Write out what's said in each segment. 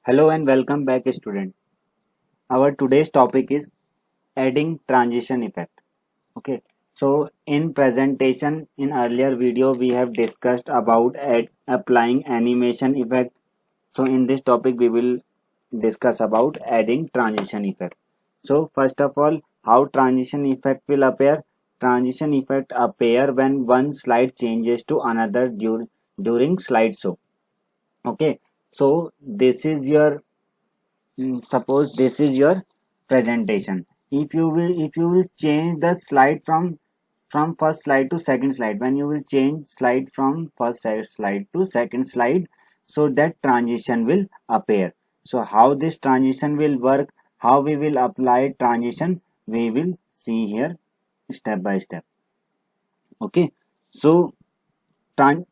Hello and welcome back, student. Our today's topic is adding transition effect. Okay, so in presentation in earlier video we have discussed about applying animation effect. So in this topic we will discuss about adding transition effect. So first of all, how transition effect will appear? Transition effect appear when one slide changes to another during slideshow. Okay, so this is your suppose this is your presentation. If you will change the slide from first slide to second slide, when you will change slide from slide to second slide, so that transition will appear. So how this transition will work, how we will apply transition, we will see here step by step. Okay, so tran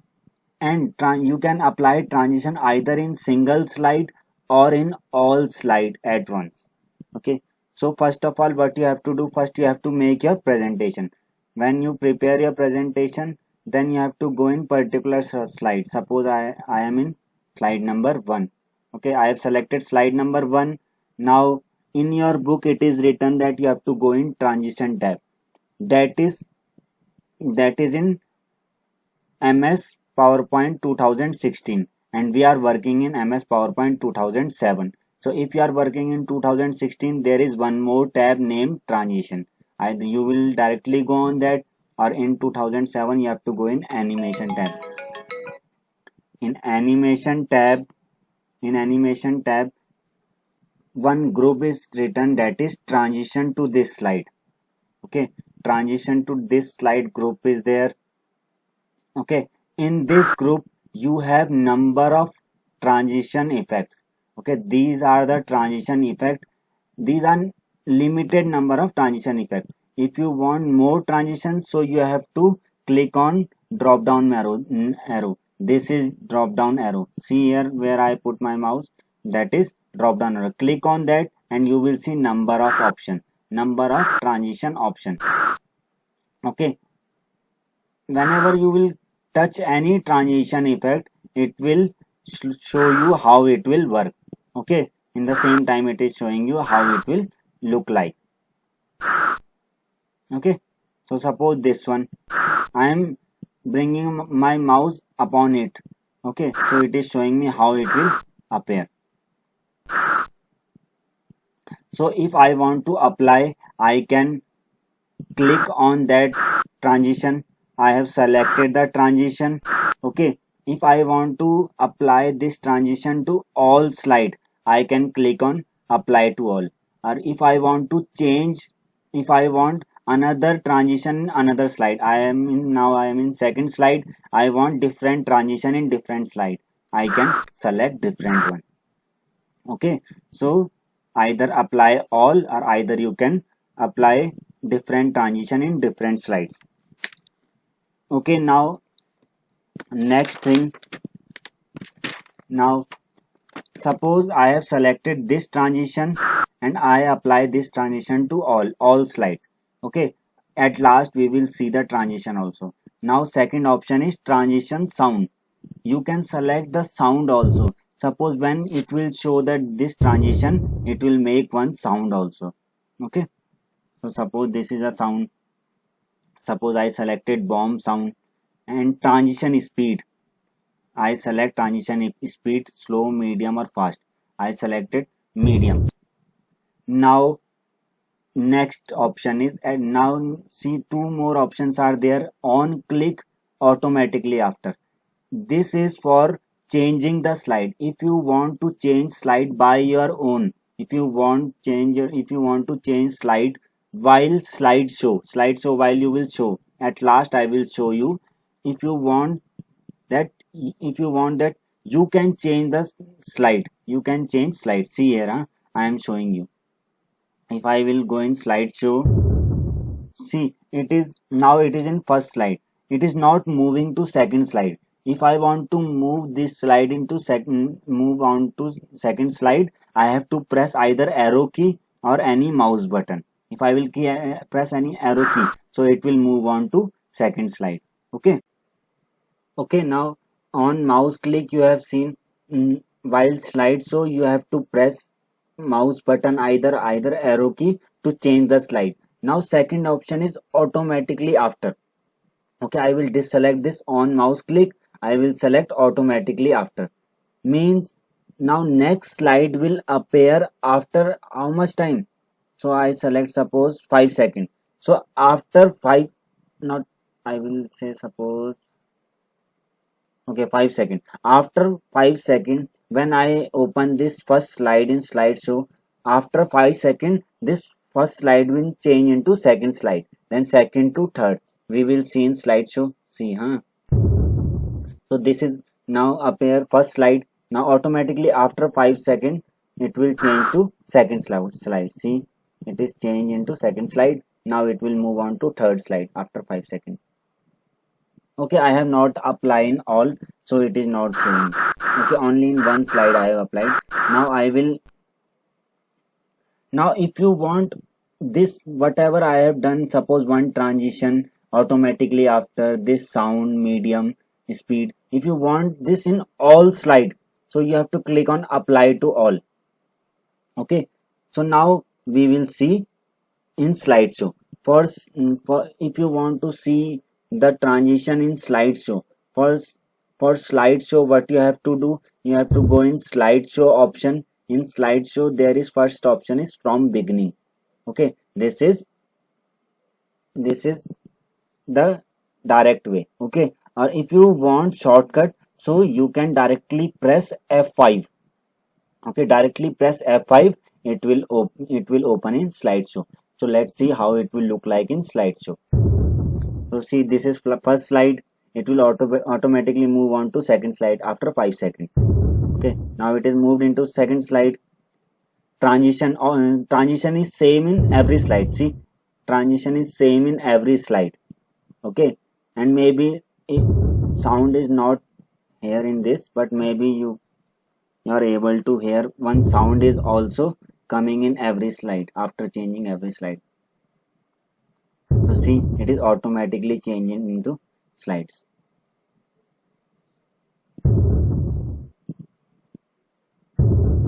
you can apply transition either in single slide or in all slide at once. Okay, so first of all, what you have to do, first you have to make your presentation. When you prepare your presentation, then you have to go in particular slide. Suppose I am in slide number 1. Okay, I have selected slide number 1. Now in your book it is written that you have to go in transition tab. That is in MS PowerPoint 2016, and we are working in MS PowerPoint 2007. So if you are working in 2016, there is one more tab named transition. Either you will directly go on that, or in 2007 you have to go in animation tab. In animation tab, one group is written, that is transition to this slide. Okay, transition to this slide group is there. Okay, in this group you have number of transition effects. Okay, these are the transition effect. These are limited number of transition effect. If you want more transition, so you have to click on drop down arrow. This is drop down arrow. See here where I put my mouse, that is drop down arrow. Click on that and you will see number of option, number of transition option. Okay, whenever you will touch any transition effect, it will show you how it will work. Okay, in the same time it is showing you how it will look like. Okay, so suppose this one, I am bringing my mouse upon it. Okay, so it is showing me how it will appear. So if I want to apply, I can click on that transition. I have selected the transition. Okay, if I want to apply this transition to all slide, I can click on apply to all. Or if I want to change, if I want another transition, another slide, I am in second slide, I want different transition in different slide, I can select different one. Okay, so either apply all, or either you can apply different transition in different slides. Okay, now next thing, now suppose I have selected this transition and I apply this transition to all slides. Okay, at last we will see the transition also. Now second option is transition sound. You can select the sound also. Suppose when it will show that this transition, it will make one sound also. Okay, so suppose this is a sound. Suppose I selected bomb sound. And transition speed, I select transition speed, slow, medium or fast. I selected medium. Now next option is, and now see two more options are there, on click automatically after. This is for changing the slide. If you want to change slide by your own, if you want to change slide while slideshow while you will show, at last I will show you. If you want that, you can change the slide, you can change slide. See here, I am showing you. If I will go in slideshow, see it is in first slide, it is not moving to second slide. If I want to move this slide into move on to second slide, I have to press either arrow key or any mouse button. If I will press any arrow key, so it will move on to second slide. Okay, now on mouse click you have seen, while slideshow you have to press mouse button, either arrow key to change the slide. Now second option is automatically after. Okay, I will deselect this. On mouse click, I will select automatically after. Means now next slide will appear after how much time? So I select suppose 5 seconds. So after 5, not, I will say suppose, okay, 5 seconds. After 5 seconds, when I open this first slide in slideshow, after 5 seconds this first slide will change into second slide, then second to third. We will see in slideshow. See, huh? So this is now appear first slide. Now automatically after 5 seconds it will change to second slide. See, it is changed into second slide. Now it will move on to third slide after 5 seconds. Okay, I have not applied in all, so it is not showing. Okay, only in one slide I have applied. Now I will, now if you want this whatever I have done, suppose one transition automatically after this sound medium speed, if you want this in all slide, so you have to click on apply to all. Okay, so now we will see in slideshow. For if you want to see the transition in slideshow, first for slideshow what you have to do, you have to go in slideshow option. In slideshow there is first option is from beginning. Okay, this is the direct way. Okay, or if you want shortcut, so you can directly press F5. Okay, directly press F5, it will open in slideshow. So let's see how it will look like in slideshow. So see, this is first slide. It will automatically move on to second slide after 5 seconds. Okay, now it is moved into second slide. Transition is same in every slide. See, transition is same in every slide. Okay, and maybe sound is not here in this, but maybe you are able to hear one sound is also coming in every slide after changing every slide. So see, it is automatically changing into slides.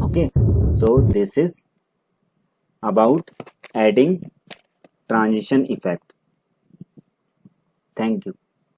Okay, so this is about adding transition effect. Thank you.